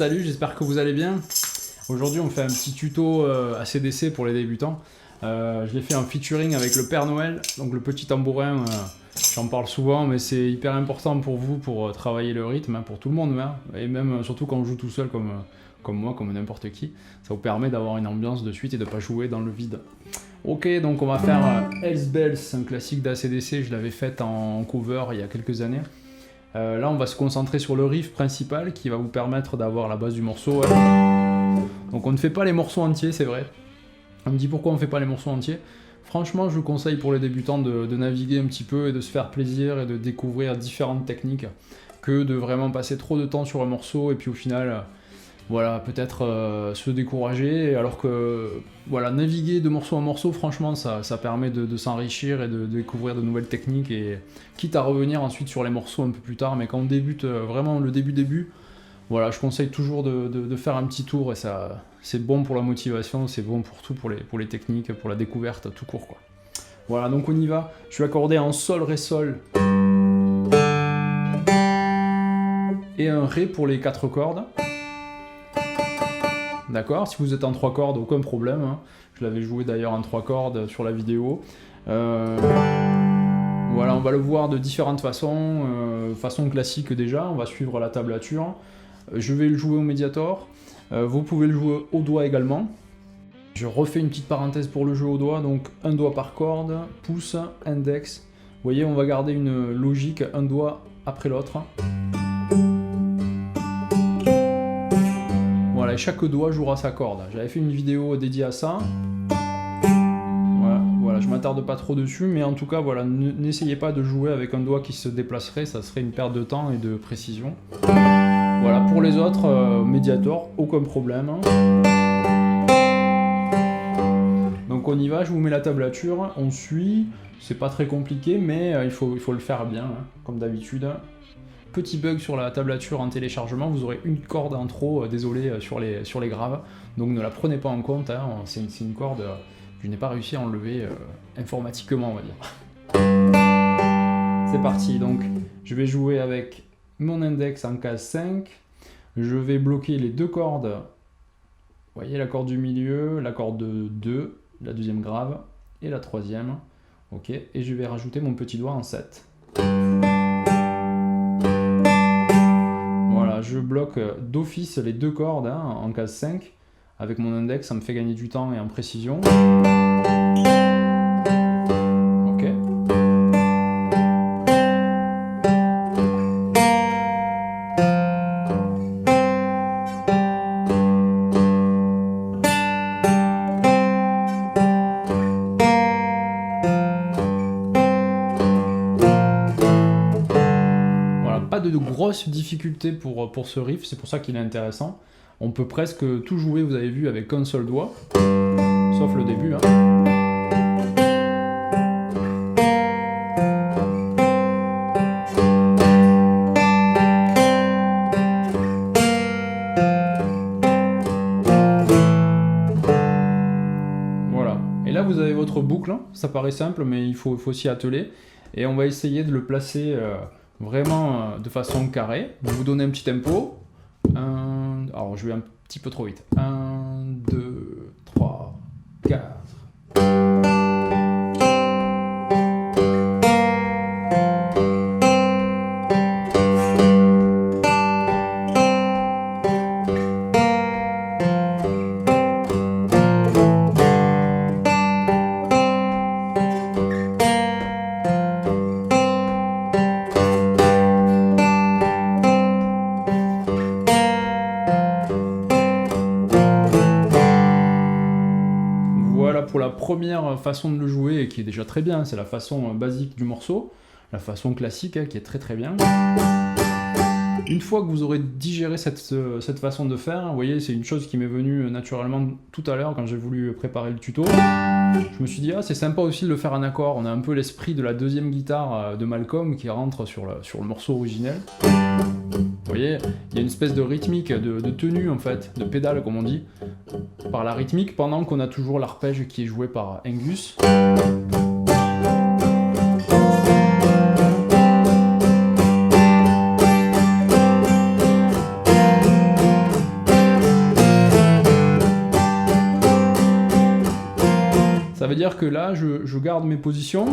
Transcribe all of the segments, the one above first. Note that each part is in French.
salut, j'espère que vous allez bien. Aujourd'hui on fait un petit tuto ACDC pour les débutants. Je l'ai fait en featuring avec le Père Noël, donc le petit tambourin, j'en parle souvent mais c'est hyper important pour vous pour travailler le rythme, hein, pour tout le monde, hein, et même surtout quand on joue tout seul comme moi, comme n'importe qui, ça vous permet d'avoir une ambiance de suite et de ne pas jouer dans le vide. Ok, donc on va faire Hells Bells, un classique d'ACDC, je l'avais fait en cover il y a quelques années. Là on va se concentrer sur le riff principal qui va vous permettre d'avoir la base du morceau. Donc on ne fait pas les morceaux entiers, c'est vrai. On me dit pourquoi on ne fait pas les morceaux entiers. Franchement je vous conseille pour les débutants de naviguer un petit peu et de se faire plaisir et de découvrir différentes techniques que de vraiment passer trop de temps sur un morceau et puis au final voilà, peut-être se décourager, alors que voilà, naviguer de morceau en morceau, franchement ça permet de s'enrichir et de découvrir de nouvelles techniques, et quitte à revenir ensuite sur les morceaux un peu plus tard, mais quand on débute vraiment le début, voilà, je conseille toujours de faire un petit tour, et ça c'est bon pour la motivation, c'est bon pour tout, pour les techniques, pour la découverte, tout court quoi. Voilà, donc on y va, je suis accordé en sol, ré, sol, et un ré pour les 4 cordes. D'accord, si vous êtes en 3 cordes, aucun problème, hein. Je l'avais joué d'ailleurs en 3 cordes sur la vidéo. Voilà, on va le voir de différentes façons, façon classique déjà, on va suivre la tablature. Je vais le jouer au médiator, vous pouvez le jouer au doigt également. Je refais une petite parenthèse pour le jeu au doigt, donc un doigt par corde, pouce, index. Vous voyez, on va garder une logique, un doigt après l'autre. Voilà, et chaque doigt jouera sa corde. J'avais fait une vidéo dédiée à ça. Voilà, je m'attarde pas trop dessus, mais en tout cas, voilà, n'essayez pas de jouer avec un doigt qui se déplacerait, ça serait une perte de temps et de précision. Voilà, pour les autres, médiator, aucun problème. Donc on y va, je vous mets la tablature, on suit, c'est pas très compliqué, mais il faut le faire bien, hein, comme d'habitude. Petit bug sur la tablature en téléchargement, vous aurez une corde en trop, désolé, sur les graves, donc ne la prenez pas en compte, hein, c'est une corde que je n'ai pas réussi à enlever informatiquement, on va dire. C'est parti, donc je vais jouer avec mon index en case 5, je vais bloquer les 2 cordes, vous voyez la corde du milieu, la corde 2, la deuxième grave, et la troisième, ok, et je vais rajouter mon petit doigt en 7. Je bloque d'office les 2 cordes, hein, en case 5, avec mon index, ça me fait gagner du temps et en précision. Ok. Pas de grosses difficultés pour ce riff, c'est pour ça qu'il est intéressant. On peut presque tout jouer, vous avez vu, avec un seul doigt, sauf le début. Hein. Voilà, et là vous avez votre boucle, ça paraît simple, mais il faut s'y atteler, et on va essayer de le placer vraiment de façon carrée. Je vais vous donner un petit tempo. Alors je vais un petit peu trop vite. 1, 2, 3, 4. Pour la première façon de le jouer, et qui est déjà très bien, c'est la façon basique du morceau, la façon classique, hein, qui est très bien. Une fois que vous aurez digéré cette façon de faire, vous voyez, c'est une chose qui m'est venue naturellement tout à l'heure quand j'ai voulu préparer le tuto. Je me suis dit, ah, c'est sympa aussi de le faire en accord, on a un peu l'esprit de la deuxième guitare de Malcolm qui rentre sur le morceau originel. Vous voyez, il y a une espèce de rythmique, de tenue en fait, de pédale comme on dit, par la rythmique, pendant qu'on a toujours l'arpège qui est joué par Angus. dire que là, je garde mes positions.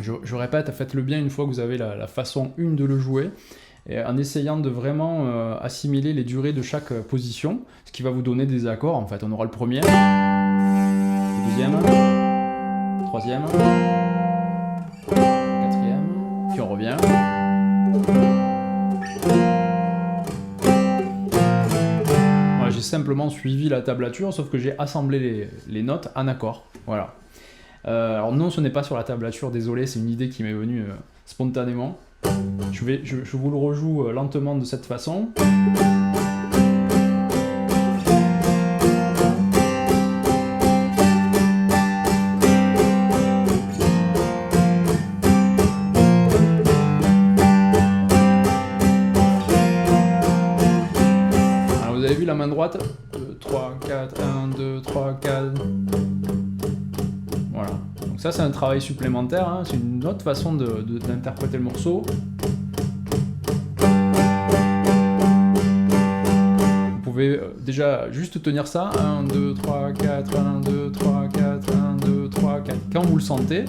Je répète, faites-le bien une fois que vous avez la façon 1 de le jouer, et en essayant de vraiment assimiler les durées de chaque position, ce qui va vous donner des accords. En fait, on aura le premier, le deuxième, le troisième, le quatrième, puis on revient. Voilà, j'ai simplement suivi la tablature, sauf que j'ai assemblé les notes en accords. Voilà. Alors non, ce n'est pas sur la tablature, désolé, c'est une idée qui m'est venue spontanément. Je vous le rejoue lentement de cette façon. Alors vous avez vu la main droite, 2, 3, 4, 1, 2, 3, 4... Voilà, donc ça c'est un travail supplémentaire, hein. C'est une autre façon d'interpréter le morceau. Vous pouvez déjà juste tenir ça, 1, 2, 3, 4, 1, 2, 3, 4, 1, 2, 3, 4, quand vous le sentez.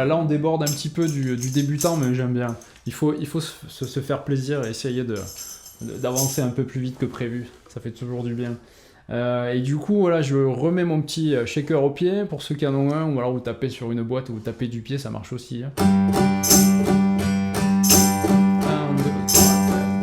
Là on déborde un petit peu du débutant, mais j'aime bien. Il faut se faire plaisir et essayer d'avancer un peu plus vite que prévu. Ça fait toujours du bien. Et du coup, voilà, je remets mon petit shaker au pied, pour ceux qui en ont un, ou alors vous tapez sur une boîte ou vous tapez du pied, ça marche aussi. Hein. 1, 2, 3, 4.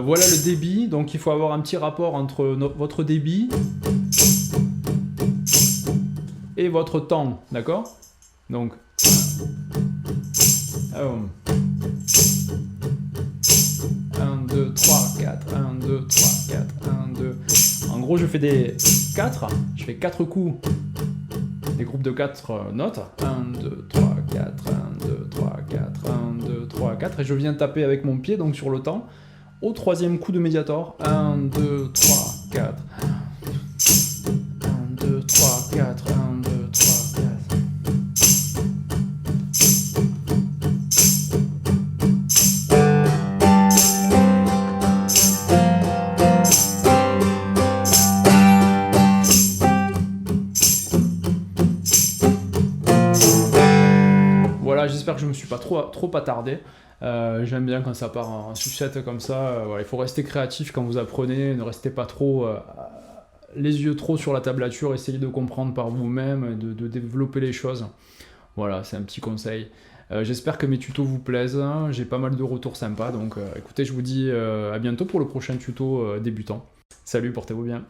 Voilà le débit, donc il faut avoir un petit rapport entre votre débit et votre temps, d'accord? Donc 1, 2, 3, 4, 1, 2, 3, 4, 1, 2. En gros, je fais des 4, je fais 4 coups, des groupes de 4 notes. 1, 2, 3, 4, 1, 2, 3, 4, 1, 2, 3, 4, et je viens taper avec mon pied, donc sur le temps. Au troisième coup de médiator, 1, 2, 3, 4, 1, 2, 3, 4, 1, 2, 3, 4. Voilà, j'espère que je me suis pas trop attardé. J'aime bien quand ça part en sucette comme ça. Voilà, il faut rester créatif quand vous apprenez, ne restez pas trop les yeux trop sur la tablature, essayez de comprendre par vous-même, de développer les choses. Voilà, c'est un petit conseil. J'espère que mes tutos vous plaisent, hein. J'ai pas mal de retours sympas, donc écoutez, je vous dis à bientôt pour le prochain tuto débutant. Salut, portez-vous bien.